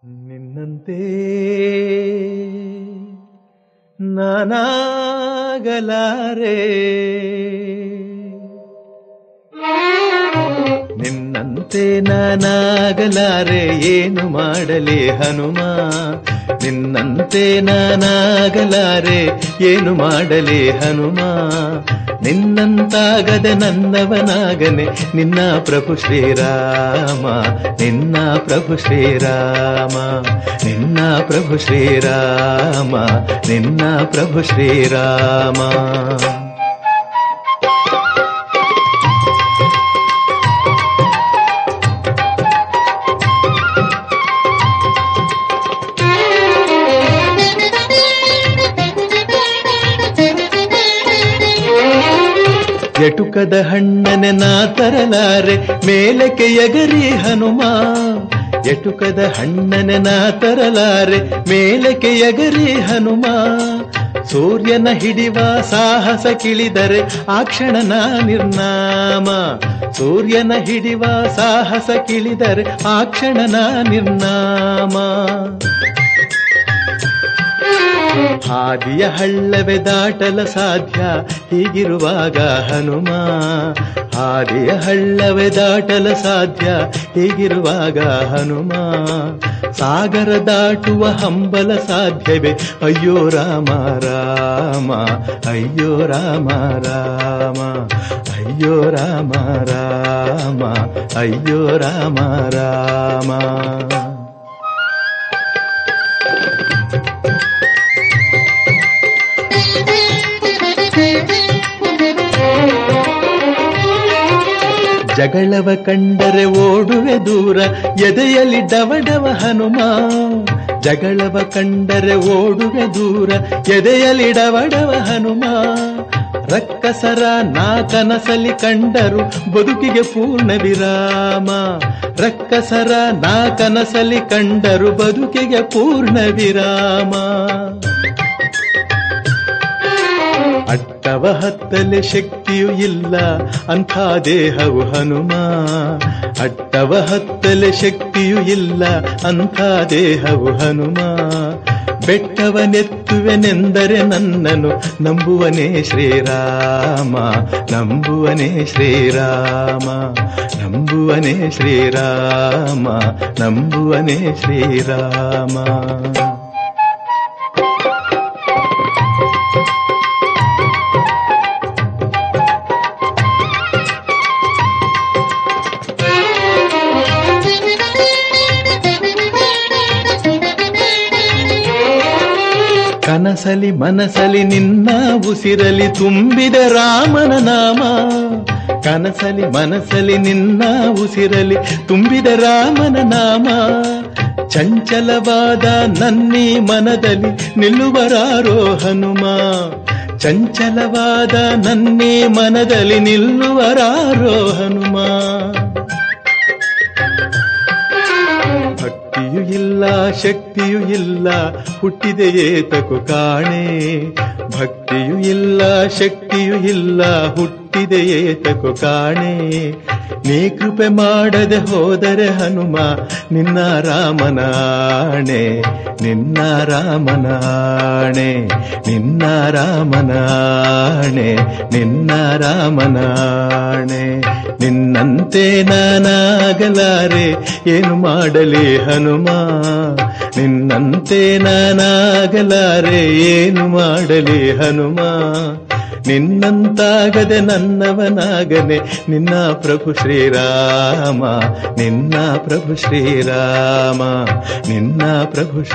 ನಿನ್ನಂತೆ ನಾನಾಗಲಾರೆ, ನಿನ್ನಂತೆ ನಾನಾಗಲಾರೆ, ಏನು ಮಾಡಲಿ ಹನುಮ, ನಿನ್ನಂತೆ ನಾನಾಗಲಾರೆ, ಏನು ಮಾಡಲಿ ಹನುಮ, ನಿನ್ನಂತಾಗದೆ ನನ್ನವನಾಗನೆ ನಿನ್ನ ಪ್ರಭು ಶ್ರೀರಾಮ, ನಿನ್ನ ಪ್ರಭು ಶ್ರೀರಾಮ, ನಿನ್ನ ಪ್ರಭು ಶ್ರೀರಾಮ, ನಿನ್ನ ಪ್ರಭು ಶ್ರೀರಾಮ. ಎಟುಕದ ಹಣ್ಣನೆ ನಾ ತರಲಾರೆ, ಮೇಲಕ್ಕೆ ಎಗರಿ ಹನುಮ, ಎಟುಕದ ಹಣ್ಣನೆ ನಾ ತರಲಾರೆ, ಮೇಲಕ್ಕೆ ಎಗರಿ ಹನುಮ, ಸೂರ್ಯನ ಹಿಡಿವ ಸಾಹಸ ಕಿಳಿದರೆ ಆ ಕ್ಷಣನ ನಿರ್ನಾಮ, ಸೂರ್ಯನ ಹಿಡಿವ ಸಾಹಸ ಕಿಳಿದರೆ ಆ ಕ್ಷಣನ ನಿರ್ನಾಮ. ಹಾದಿಯ ಹಳ್ಳವೇ ದಾಟಲ ಸಾಧ್ಯ ಹೀಗಿರುವಾಗ ಹನುಮ, ಹಾದಿಯ ಹಳ್ಳವೇ ದಾಟಲ ಸಾಧ್ಯ ಹೀಗಿರುವಾಗ ಹನುಮ, ಸಾಗರ ದಾಟುವ ಹಂಬಲ ಸಾಧ್ಯವೇ ಅಯ್ಯೋ ರಾಮ ರಾಮ, ಅಯ್ಯೋ ರಾಮ ರಾಮ, ಅಯ್ಯೋ ರಾಮ ರಾಮ, ಅಯ್ಯೋ ರಾಮ ರಾಮ. ಜಗಳವ ಕಂಡರೆ ಓಡುವೆ ದೂರ, ಎದೆಯಲ್ಲಿ ಡವಡವ ಹನುಮ, ಜಗಳವ ಕಂಡರೆ ಓಡುವೆ ದೂರ, ಎದೆಯಲ್ಲಿ ಡವಡವ ಹನುಮ, ರಕ್ಕಸರ ನಾ ಕನಸಲಿ ಕಂಡರು ಬದುಕಿಗೆ ಪೂರ್ಣ ವಿರಾಮ, ರಕ್ಕಸರ ನಾ ಕನಸಲಿ ಕಂಡರು ಬದುಕಿಗೆ ಪೂರ್ಣ ವಿರಾಮ. ಅಟ್ಟವ ಹತ್ತಲೆ ಶಕ್ತಿಯೂ ಇಲ್ಲ ಅಂಥ ದೇಹವು ಹನುಮ, ಅಟ್ಟವ ಹತ್ತಲೆ ಶಕ್ತಿಯೂ ಇಲ್ಲ ಅಂಥ ದೇಹವು ಹನುಮ, ಬೆಟ್ಟವನೆತ್ತುವೆನೆಂದರೆ ನನ್ನನು ನಂಬುವನೇ ಶ್ರೀರಾಮ, ನಂಬುವನೇ ಶ್ರೀರಾಮ, ನಂಬುವನೇ ಶ್ರೀರಾಮ, ನಂಬುವನೇ ಶ್ರೀರಾಮ. ಕನಸಲಿ ಮನಸಲಿ ನಿನ್ನ ಉಸಿರಲಿ ತುಂಬಿದ ರಾಮನ ನಾಮ, ಕನಸಲಿ ಮನಸಲಿ ನಿನ್ನ ಉಸಿರಲಿ ತುಂಬಿದ ರಾಮನ ನಾಮ, ಚಂಚಲವಾದ ನನ್ನೀ ಮನದಲ್ಲಿ ನಿಲ್ಲುವರಾರೋ ಹನುಮ, ಚಂಚಲವಾದ ನನ್ನೀ ಮನದಲ್ಲಿ ನಿಲ್ಲುವರಾರೋ ಹನುಮ. ಭಕ್ತಿಯೂ ಇಲ್ಲ ಶಕ್ತಿಯೂ ಇಲ್ಲ ಹುಟ್ಟಿದೆಯೇತಕು ಕಾಣೆ, ಭಕ್ತಿಯೂ ಇಲ್ಲ ಶಕ್ತಿಯೂ ಇಲ್ಲ ಹುಟ್ಟಿದೆಯೇತಕು ಕಾಣೆ, ನೀ ಕೃಪೆ ಮಾಡದೆ ಹೋದರೆ ಹನುಮ ನಿನ್ನ ರಾಮನಾಣೆ, ನಿನ್ನ ರಾಮನಾಣೆ, ನಿನ್ನ ರಾಮನಾಣೆ, ನಿನ್ನ ರಾಮನಾಣೆ. ನಿನ್ನಂತೆ ನಾನಾಗಲಾರೆ, ಏನು ಮಾಡಲಿ ಹನುಮ, ನಿನ್ನಂತೆ ನಾನಾಗಲಾರೆ, ಏನು ಮಾಡಲಿ ಹನುಮ, ನಿನ್ನಂತಾಗದೆ ನನ್ನವನಾಗನೆ ನಿನ್ನ ಪ್ರಭು ಶ್ರೀರಾಮ, ನಿನ್ನ ಪ್ರಭು ಶ್ರೀರಾಮ, ನಿನ್ನ ಪ್ರಭು ಶ್ರೀ